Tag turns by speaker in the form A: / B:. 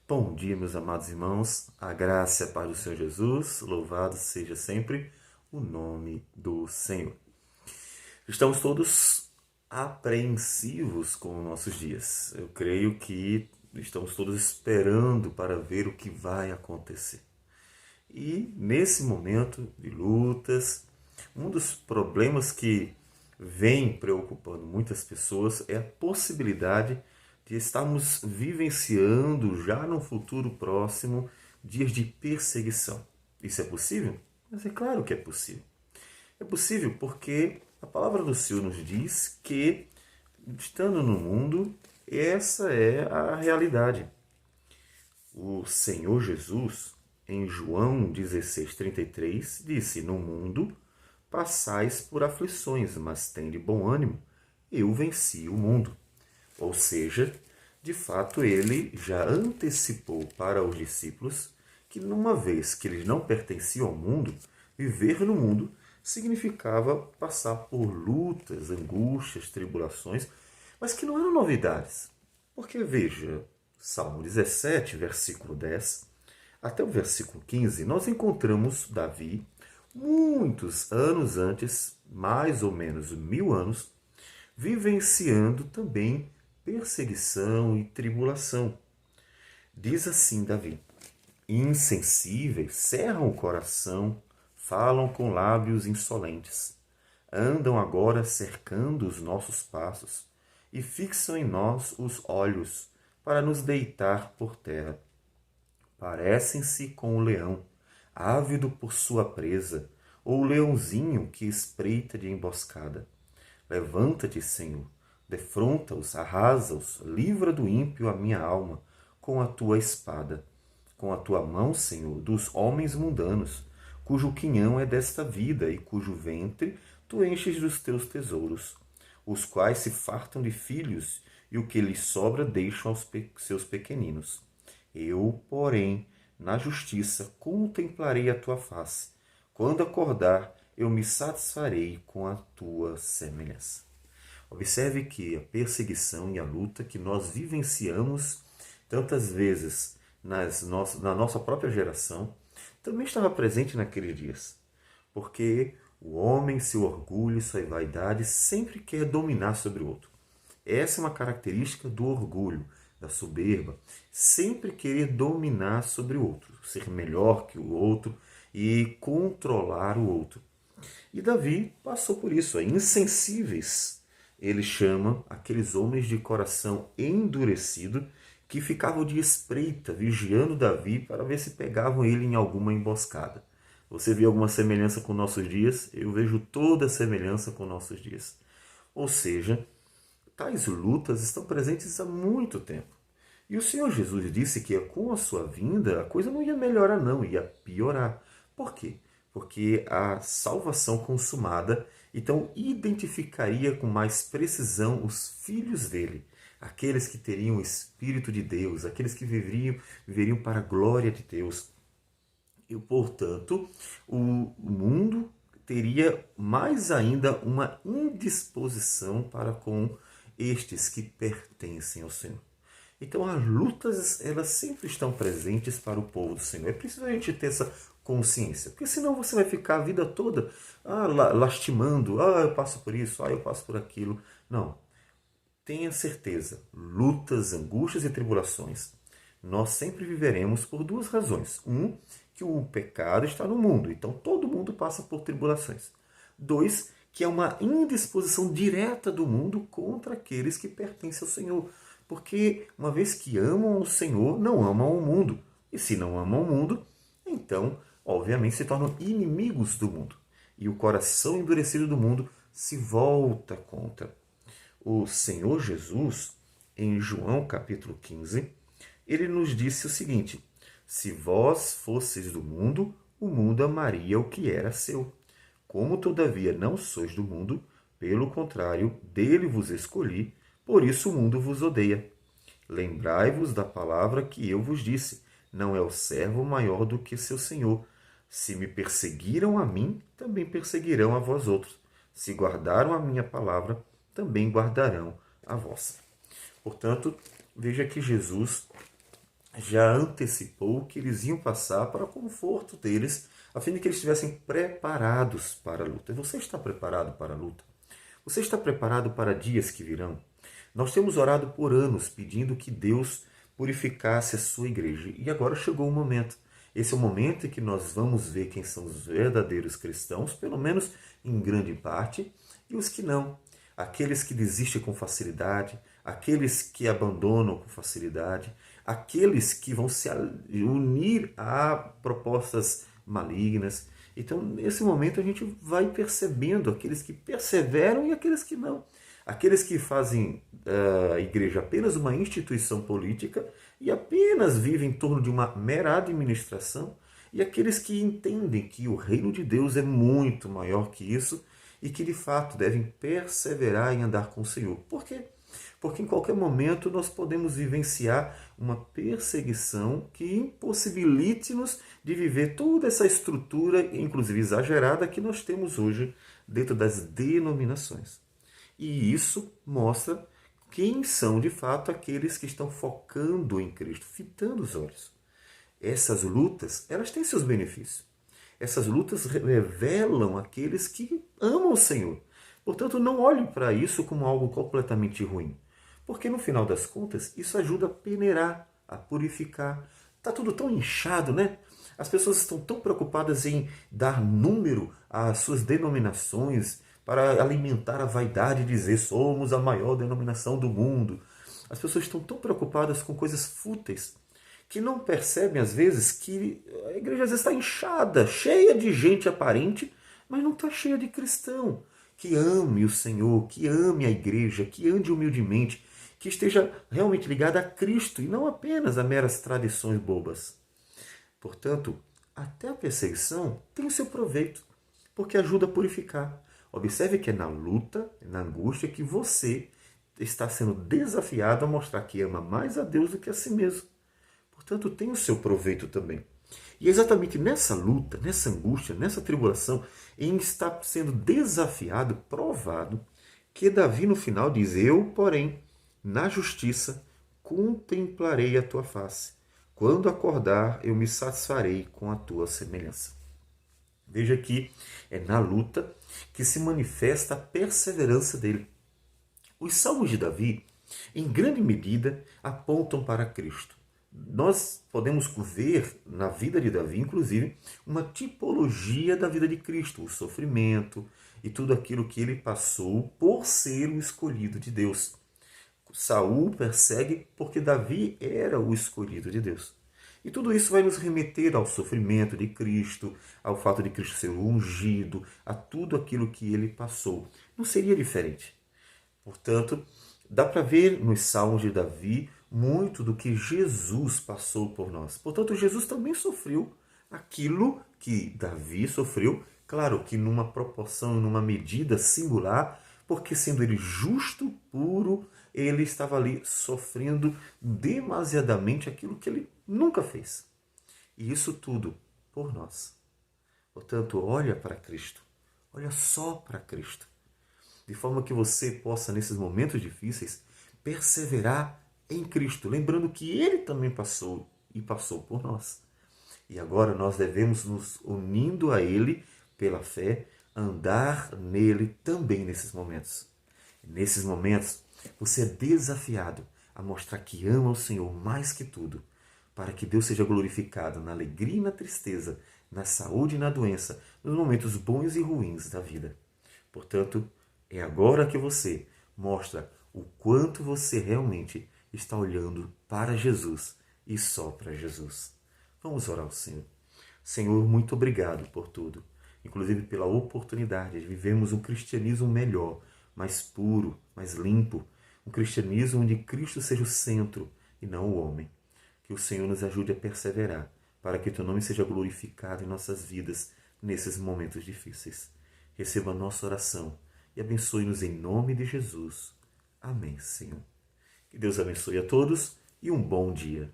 A: Bom dia, meus amados irmãos. A graça e a paz do Senhor Jesus. Louvado seja sempre o nome do Senhor. Estamos todos apreensivos com os nossos dias. Eu creio que estamos todos esperando para ver o que vai acontecer. E nesse momento de lutas, um dos problemas que vem preocupando muitas pessoas é a possibilidade de estarmos vivenciando já no futuro próximo dias de perseguição. Isso é possível? Mas é claro que é possível. É possível porque a palavra do Senhor nos diz que, estando no mundo, essa é a realidade. O Senhor Jesus, em João 16,33, disse: No mundo passais por aflições, mas tende bom ânimo, eu venci o mundo. Ou seja, de fato ele já antecipou para os discípulos que, numa vez que eles não pertenciam ao mundo, viver no mundo significava passar por lutas, angústias, tribulações, mas que não eram novidades. Porque veja, Salmo 17, versículo 10, até o versículo 15, nós encontramos Davi, muitos anos antes, mais ou menos 1000 anos, vivenciando também perseguição e tribulação. Diz assim Davi: insensíveis cerram o coração, falam com lábios insolentes. Andam agora cercando os nossos passos e fixam em nós os olhos para nos deitar por terra. Parecem-se com o leão, ávido por sua presa, ou o leãozinho que espreita de emboscada. Levanta-te, Senhor, defronta-os, arrasa-os, livra do ímpio a minha alma com a tua espada. Com a tua mão, Senhor, dos homens mundanos, cujo quinhão é desta vida e cujo ventre tu enches dos teus tesouros, os quais se fartam de filhos e o que lhes sobra deixam aos seus pequeninos. Eu, porém, na justiça contemplarei a tua face. Quando acordar, eu me satisfarei com a tua semelhança. Observe que a perseguição e a luta que nós vivenciamos tantas vezes na nossa própria geração também estava presente naqueles dias. Porque o homem, seu orgulho, sua vaidade sempre quer dominar sobre o outro. Essa é uma característica do orgulho, da soberba. Sempre querer dominar sobre o outro, ser melhor que o outro e controlar o outro. E Davi passou por isso, insensíveis. Ele chama aqueles homens de coração endurecido que ficavam de espreita, vigiando Davi para ver se pegavam ele em alguma emboscada. Você vê alguma semelhança com nossos dias? Eu vejo toda a semelhança com nossos dias. Ou seja, tais lutas estão presentes há muito tempo. E o Senhor Jesus disse que com a sua vinda a coisa não ia melhorar não, ia piorar. Por quê? Porque a salvação consumada, então, identificaria com mais precisão os filhos dele, aqueles que teriam o Espírito de Deus, aqueles que viveriam para a glória de Deus. E, portanto, o mundo teria mais ainda uma indisposição para com estes que pertencem ao Senhor. Então as lutas, elas sempre estão presentes para o povo do Senhor. É preciso a gente ter essa consciência, porque senão você vai ficar a vida toda lastimando, eu passo por isso, eu passo por aquilo. Não. Tenha certeza, lutas, angústias e tribulações, nós sempre viveremos por duas razões. Que o pecado está no mundo, então todo mundo passa por tribulações. Dois, que é uma indisposição direta do mundo contra aqueles que pertencem ao Senhor. Porque uma vez que amam o Senhor, não amam o mundo. E se não amam o mundo, então, obviamente, se tornam inimigos do mundo. E o coração endurecido do mundo se volta contra. O Senhor Jesus, em João capítulo 15, ele nos disse o seguinte: se vós fosseis do mundo, o mundo amaria o que era seu. Como todavia não sois do mundo, pelo contrário, dele vos escolhi, por isso o mundo vos odeia. Lembrai-vos da palavra que eu vos disse: não é o servo maior do que seu senhor. Se me perseguiram a mim, também perseguirão a vós outros. Se guardaram a minha palavra, também guardarão a vossa. Portanto, veja que Jesus já antecipou que eles iam passar para o conforto deles, a fim de que eles estivessem preparados para a luta. Você está preparado para a luta? Você está preparado para dias que virão? Nós temos orado por anos pedindo que Deus purificasse a sua igreja. E agora chegou o momento. Esse é o momento em que nós vamos ver quem são os verdadeiros cristãos, pelo menos em grande parte, e os que não. Aqueles que desistem com facilidade, aqueles que abandonam com facilidade, aqueles que vão se unir a propostas malignas. Então, nesse momento, a gente vai percebendo aqueles que perseveram e aqueles que não. Aqueles que fazem a igreja apenas uma instituição política e apenas vivem em torno de uma mera administração, e aqueles que entendem que o reino de Deus é muito maior que isso e que de fato devem perseverar em andar com o Senhor. Por quê? Porque em qualquer momento nós podemos vivenciar uma perseguição que impossibilite-nos de viver toda essa estrutura, inclusive exagerada, que nós temos hoje dentro das denominações. E isso mostra quem são de fato aqueles que estão focando em Cristo, fitando os olhos. Essas lutas, elas têm seus benefícios. Essas lutas revelam aqueles que amam o Senhor. Portanto, não olhe para isso como algo completamente ruim. Porque no final das contas, isso ajuda a peneirar, a purificar. Está tudo tão inchado, né? As pessoas estão tão preocupadas em dar número às suas denominações para alimentar a vaidade e dizer somos a maior denominação do mundo. As pessoas estão tão preocupadas com coisas fúteis que não percebem às vezes que a igreja às vezes está inchada, cheia de gente aparente, mas não está cheia de cristão que ame o Senhor, que ame a igreja, que ande humildemente, que esteja realmente ligada a Cristo e não apenas a meras tradições bobas. Portanto, até a perseguição tem o seu proveito, porque ajuda a purificar. Observe que é na luta, na angústia, que você está sendo desafiado a mostrar que ama mais a Deus do que a si mesmo. Portanto, tem o seu proveito também. E é exatamente nessa luta, nessa angústia, nessa tribulação, em estar sendo desafiado, provado, que Davi no final diz: eu, porém, na justiça, contemplarei a tua face. Quando acordar, eu me satisfarei com a tua semelhança. Veja que é na luta que se manifesta a perseverança dele. Os salmos de Davi, em grande medida, apontam para Cristo. Nós podemos ver na vida de Davi, inclusive, uma tipologia da vida de Cristo, o sofrimento e tudo aquilo que ele passou por ser o escolhido de Deus. Saul persegue porque Davi era o escolhido de Deus. E tudo isso vai nos remeter ao sofrimento de Cristo, ao fato de Cristo ser ungido, a tudo aquilo que ele passou. Não seria diferente. Portanto, dá para ver nos salmos de Davi muito do que Jesus passou por nós. Portanto, Jesus também sofreu aquilo que Davi sofreu, claro que numa proporção, numa medida singular, porque sendo ele justo, puro, ele estava ali sofrendo demasiadamente aquilo que ele nunca fez. E isso tudo por nós. Portanto, olha para Cristo. Olha só para Cristo. De forma que você possa, nesses momentos difíceis, perseverar em Cristo, lembrando que Ele também passou e passou por nós. E agora nós devemos nos unindo a Ele pela fé, andar nele também nesses momentos. Nesses momentos, você é desafiado a mostrar que ama o Senhor mais que tudo, para que Deus seja glorificado na alegria e na tristeza, na saúde e na doença, nos momentos bons e ruins da vida. Portanto, é agora que você mostra o quanto você realmente está olhando para Jesus e só para Jesus. Vamos orar ao Senhor. Senhor, muito obrigado por tudo, inclusive pela oportunidade de vivermos um cristianismo melhor, mais puro, mais limpo, um cristianismo onde Cristo seja o centro e não o homem. Que o Senhor nos ajude a perseverar, para que teu nome seja glorificado em nossas vidas nesses momentos difíceis. Receba a nossa oração e abençoe-nos em nome de Jesus. Amém, Senhor. Que Deus abençoe a todos e um bom dia.